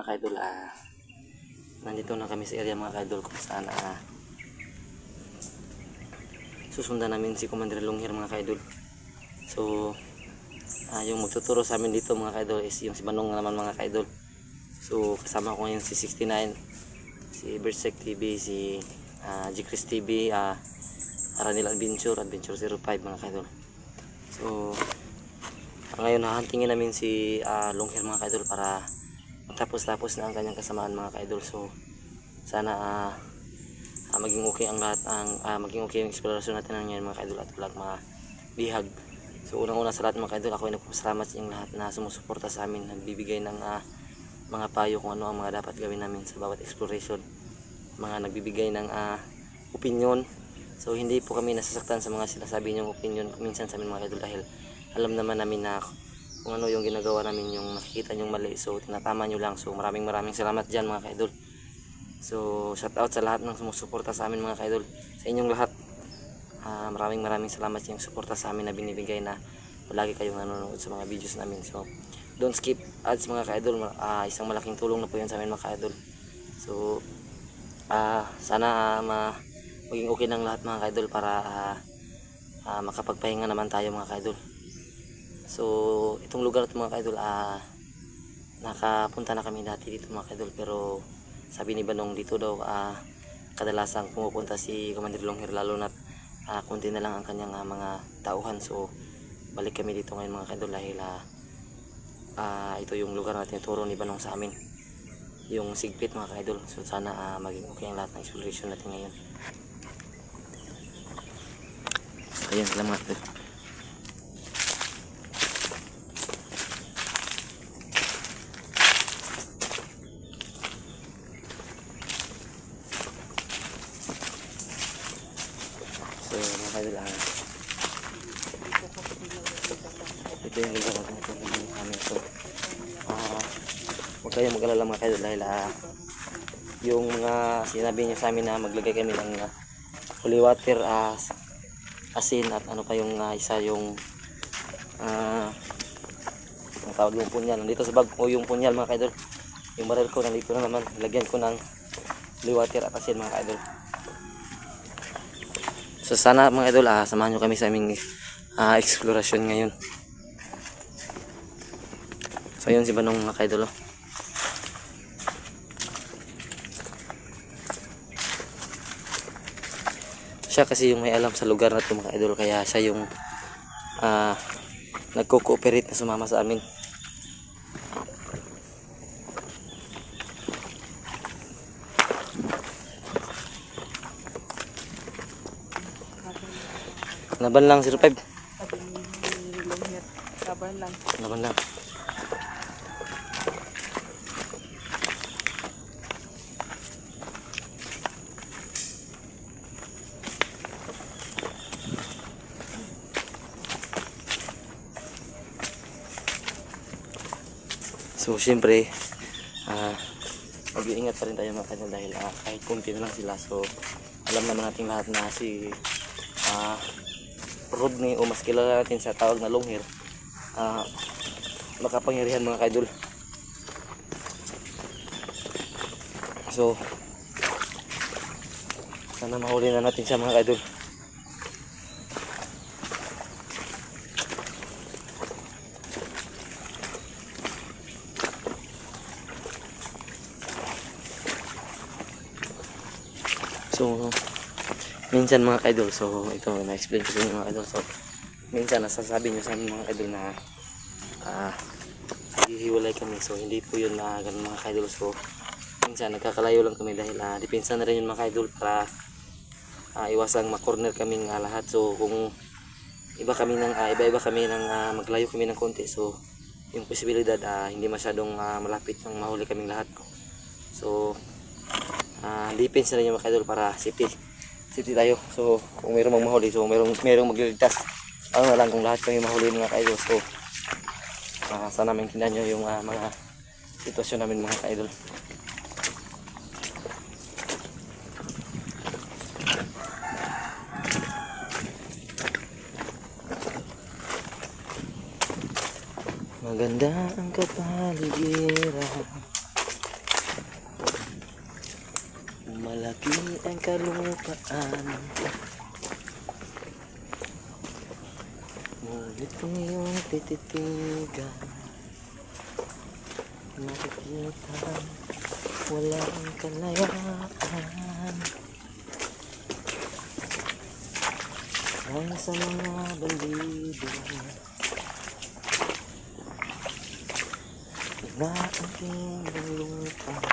mga kaidol, nandito na kami sa area mga kaidol kung saan susundan namin si Commander Longhir mga kaidol. So yung magtuturo sa amin dito mga kaidol is yung si Manong naman mga kaidol. So kasama ko ngayon si 69, si Berserk TV, si G-Chris TV, Aranil Adventure 05 mga kaidol. So ngayon hahantingin namin si Longhir mga kaidol para matapos-tapos na ang kanyang kasamaan mga kaidol. So sana maging okay ang lahat, maging okay yung eksplorasyon natin ngayon mga kaidol at walang mabihag. So unang-una sa lahat mga kaidol, ako ay nagpapasalamat sa inyong lahat na sumusuporta sa amin, nagbibigay ng mga payo kung ano ang mga dapat gawin namin sa bawat exploration, mga nagbibigay ng opinion. So hindi po kami nasasaktan sa mga sinasabi niyong opinion minsan sa amin mga kaidol, dahil alam naman namin na kung ano yung ginagawa namin, yung nakikita nyong mali, so tinatama nyo lang. So maraming salamat dyan mga kaidol. So shout out sa lahat ng sumusuporta sa amin mga kaidol, sa inyong lahat. Maraming salamat sa inyong suporta sa amin na binibigay, na palagi kayong nanonood sa mga videos namin. So don't skip ads mga kaidol, isang malaking tulong na po yun sa amin mga kaidol. So sana maging okay ng lahat mga kaidol para makapagpahinga naman tayo mga kaidol. So itong lugar ito mga kaidol, nakapunta na kami dati dito mga kaidol, pero sabi ni Banong dito daw kadalasang pumupunta si Commander Longhir, lalo na kunti na lang ang kanyang mga tauhan. So balik kami dito ngayon mga kaidol dahil ito yung lugar na tinuturo ni Banong sa amin, yung Sigpit mga kaidol. So sana maging okay ang lahat ng exploration natin ngayon. Ayan sila mga kaidol. So mga kaidol, ito yung lugar natin ito kami. So huwag kayong mag-alala mga kaidol, dahil yung mga sinabi niyo sa amin na maglagay kami ng holy water, asin, at ano pa yung isa yung ang tawag yung punyal. Nandito sa bag ko yung punyal mga kaidol. Yung baril ko nandito na naman, lagyan ko ng holy water at asin mga kaidol. So sana mga idol, samahan nyo kami sa aming eksplorasyon ngayon. So yun si Banong mga kaidol. Siya kasi yung may alam sa lugar na ito mga idol, kaya siya yung nagko-cooperate na sumama sa amin. Laban lang 05. Laban lang. So syempre mag-iingat pa rin tayo mga kaidol, dahil kahit kunti na lang sila. So alam naman natin lahat na si Rodney, o mas kilala natin sa tawag na Longhir, makapangyarihan mga kaidol. So sana mahuli na natin siya mga kaidol. So minsan mga kaidol, so ito na-explain ko sa inyo mga kaidol. So minsan nasasabi nyo sa amin mga kaidol na hihiwalay kami. So hindi po yun na ganun mga kaidol. So minsan nagkakalayo lang kami dahil depensa na rin yun mga kaidol, para iwasang makorner kaming lahat. So kung iba kami ng maglayo kami ng konti, so yung posibilidad hindi masyadong malapit ng mahuli kaming lahat. So depensa na rin yung mga kaidol, para safety tayo. So kung mayroong mahuli, so mayroong magliligtas. Ano na lang kung lahat kami mahuli mga kaidol. So sana maintindihan nyo yung mga sitwasyon namin mga kaidol. Maganda ang kapaligiran. kalupaan. Ngunit kung iyong tititigan, makikita walang kalayaan. Ay sa mga bandido na aking lulutang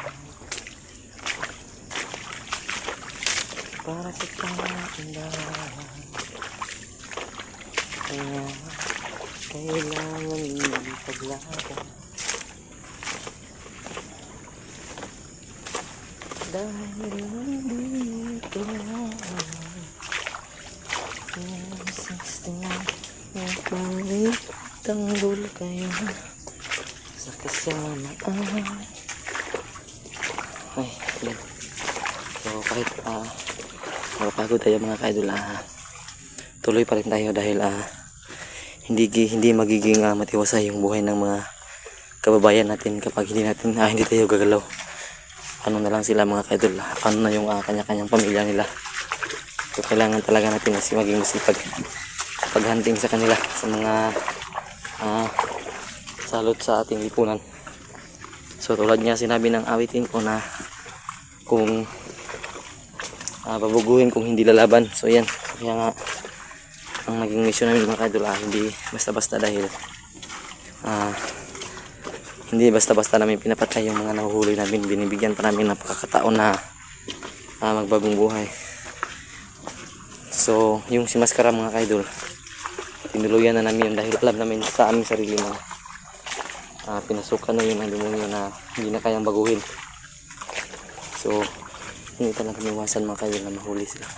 para sa kaundahan. Kaya kailangan ipaglaban, dahil nandito yung 69 may tanggol kayo sa kasamaan. Ay, yun. So kahit napapagod tayo mga ka-idol, tuloy pa rin tayo dahil hindi magiging matiwasay yung buhay ng mga kababayan natin kapag hindi tayo gagalaw. Ano na lang sila mga ka-idol, ano na yung kanya-kanyang pamilya nila. So kailangan talaga natin maging masipag sa paghunting sa kanila, sa mga salot sa ating lipunan. So tulad nga sinabi ng awitin ko na kung babuguhin kung hindi lalaban. So yan, kaya nga ang naging mission namin mga ka-idol, hindi basta-basta, dahil hindi basta-basta namin pinapatay yung mga nahuhuli namin. Binibigyan pa namin ng pagkakataon na magbagong buhay. So yung si Maskara mga ka-idol, tinuluyan na namin yun dahil alam namin sa aming sarili na pinasukan na yun ng demonyo na hindi na kayang baguhin. So hindi talaga iwasan mga ka-idol na mahuli sila.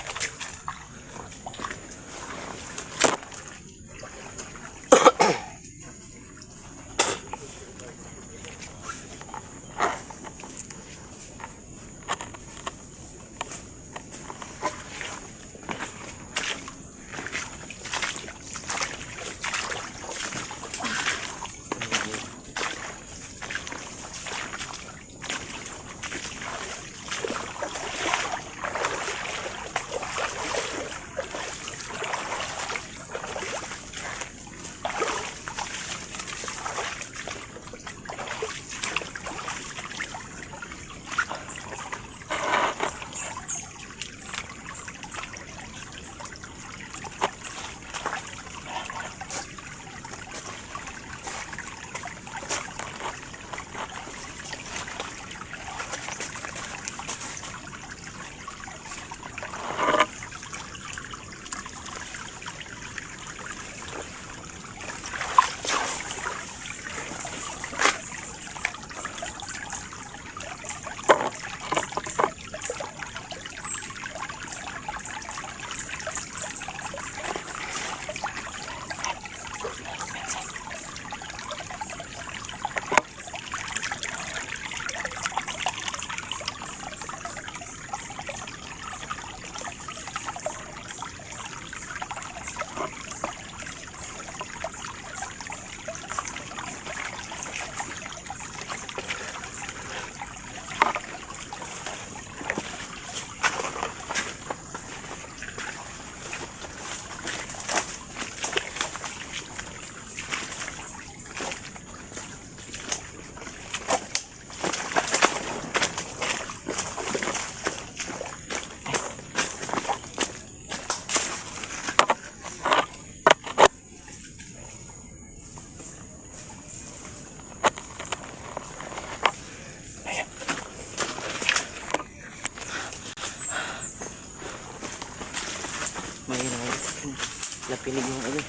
Lapinig yung ano.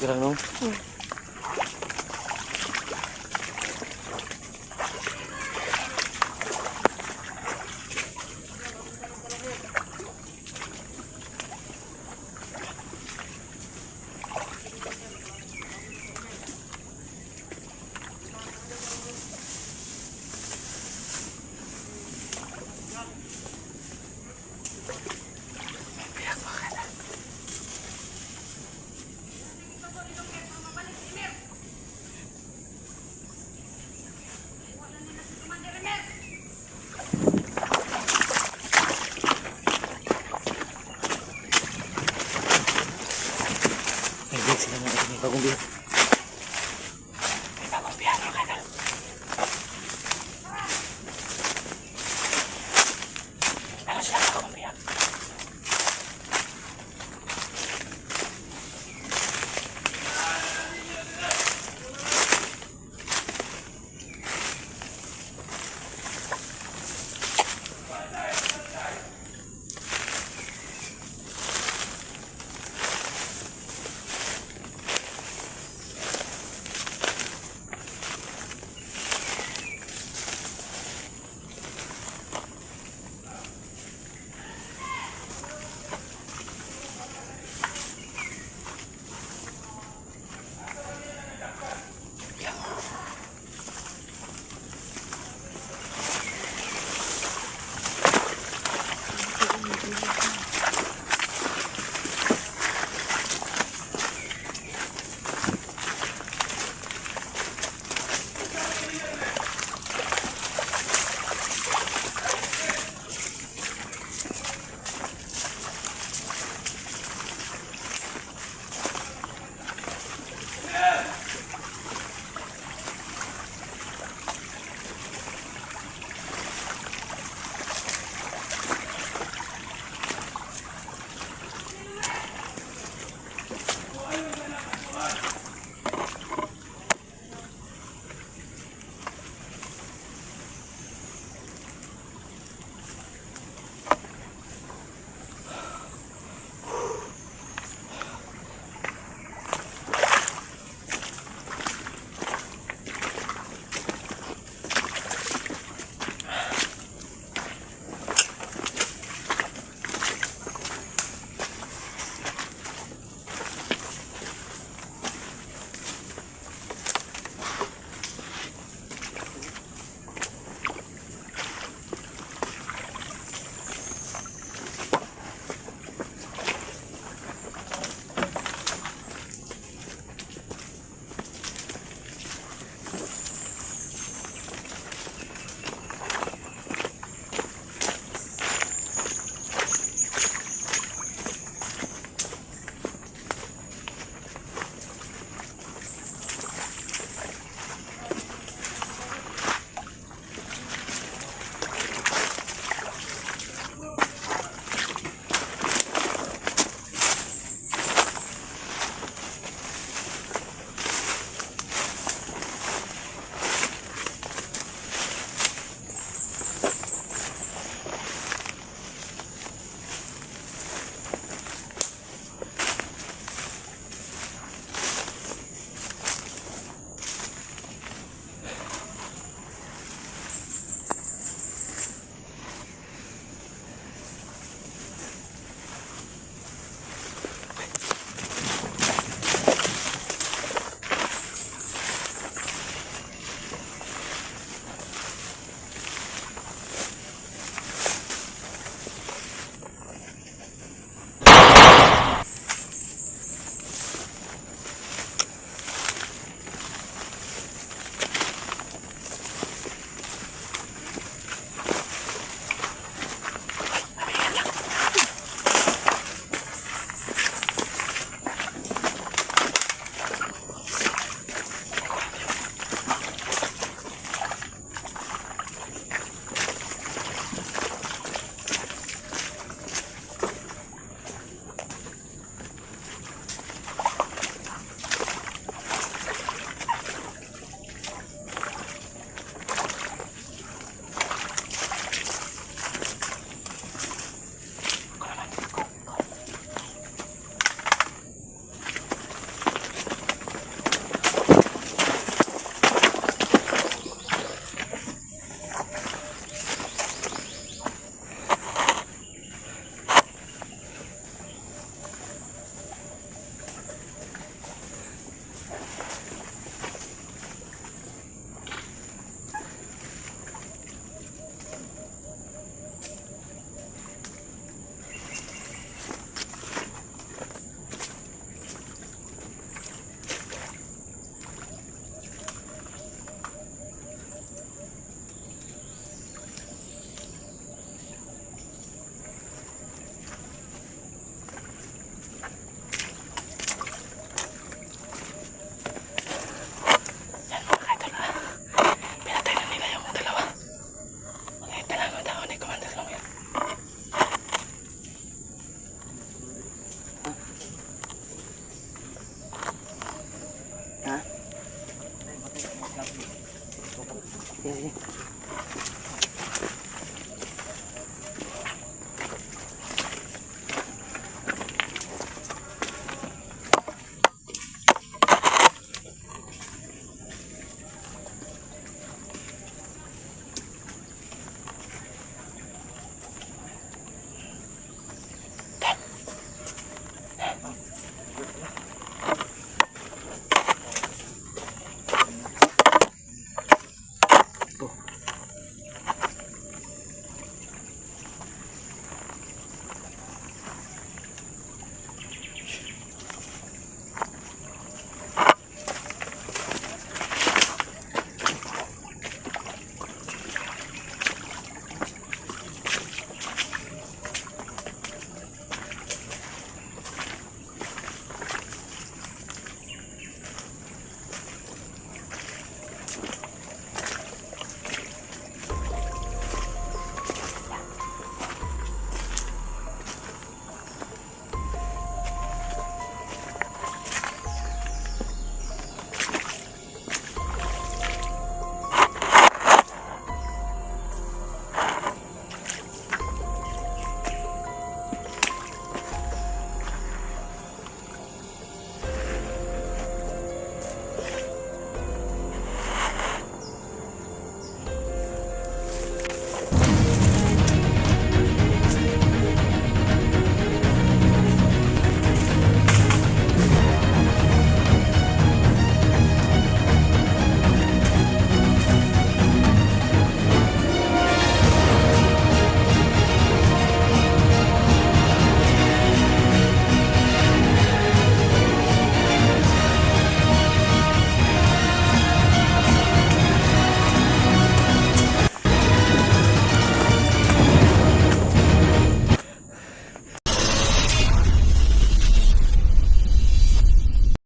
Okay lang, no? Ay, sila na ito. May bagong biyak.